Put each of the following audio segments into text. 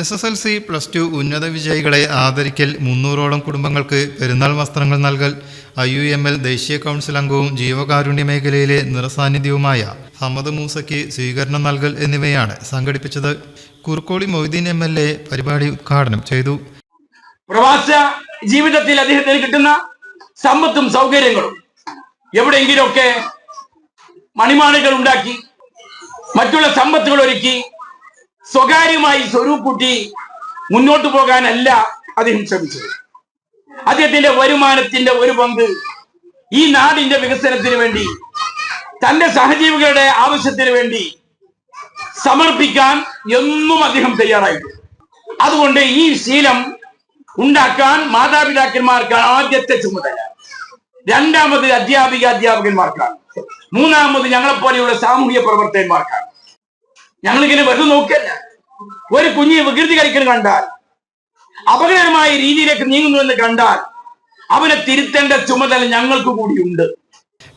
SSLC +2 ഉന്നത വിജയികളെ ആദരിക്കൽ 300ഓളം കുടുംബങ്ങൾക്ക് പെരുന്നാൾ വസ്ത്രങ്ങൾ നൽകൽ IUML ദേശീയ കൗൺസിൽ അംഗവും ജീവകാരുണ്യ മേഖലയിലെ നിറസാന്നിധ്യവുമായ ഹമദ് മൂസയ്ക്ക് സ്വീകരണം നൽകൽ എന്നിവയാണ് സംഘടിപ്പിച്ചത്. കുറുക്കോളി മൊയ്തീൻ MLA പരിപാടി ഉദ്ഘാടനം ചെയ്തു. പ്രവാസ ജീവിതത്തിൽ അദ്ദേഹത്തിന് കിട്ടുന്ന സമ്പത്തും സൗകര്യങ്ങളും എവിടെയെങ്കിലുമൊക്കെ മണിമാളികൾ ഉണ്ടാക്കി മറ്റുള്ള സമ്പത്തുകൾ ഒരുക്കി സ്വകാര്യമായി സ്വരൂപൂട്ടി മുന്നോട്ട് പോകാനല്ല അദ്ദേഹം ശ്രമിച്ചത്. അദ്ദേഹത്തിന്റെ വരുമാനത്തിന്റെ ഒരു പങ്ക് ഈ നാടിന്റെ വികസനത്തിന് വേണ്ടി തന്റെ സഹജീവികളുടെ ആവശ്യത്തിന് വേണ്ടി സമർപ്പിക്കാൻ എന്നും അദ്ദേഹം തയ്യാറായിട്ടുണ്ട്. അതുകൊണ്ട് ഈ ശീലം ഉണ്ടാക്കാൻ മാതാപിതാക്കന്മാർക്കാണ് ആദ്യത്തെ ചുമതല, രണ്ടാമത് അധ്യാപകന്മാർക്കാണ്, മൂന്നാമത് ഞങ്ങളെപ്പോലെയുള്ള സാമൂഹിക പ്രവർത്തകന്മാർക്കാണ്. ഞങ്ങളിങ്ങനെ വെറുതെ നോക്കല്ല. ഒരു കുഞ്ഞ് വികൃതി കളിക്കുന്നത് കണ്ടാൽ, അപകടകരമായ രീതിയിലേക്ക് നീങ്ങുന്നുവെന്ന് കണ്ടാൽ അവനെ തിരുത്തേണ്ട ചുമതല ഞങ്ങൾക്ക് കൂടിയുണ്ട്.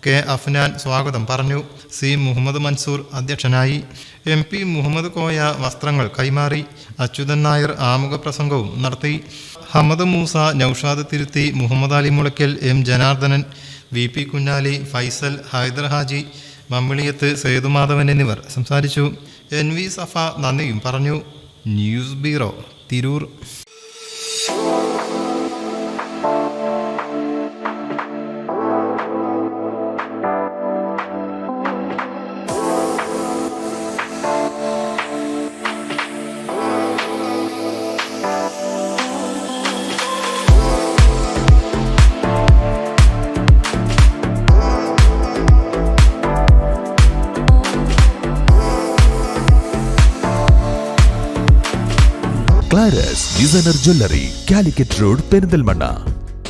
K. അഫ്നാൻ സ്വാഗതം പറഞ്ഞു. C. മുഹമ്മദ് മൻസൂർ അധ്യക്ഷനായി. MP മുഹമ്മദ് കോയ വസ്ത്രങ്ങൾ കൈമാറി. അച്യുതൻ നായർ ആമുഖ പ്രസംഗവും നടത്തി. ഹമദ് മൂസ, നൌഷാദ് തിരുത്തി, മുഹമ്മദ് അലി മുളയ്ക്കൽ, M. ജനാർദ്ദനൻ, VP കുഞ്ഞാലി, ഫൈസൽ, ഹൈദർ ഹാജി, മമ്മിളിയത്ത്, സേതുമാധവൻ എന്നിവർ സംസാരിച്ചു. NV സഫ നന്ദിയും പറഞ്ഞു. News bureau, Tirur. Claris Designer Jewelry, Calicut Road, Perindalmanna.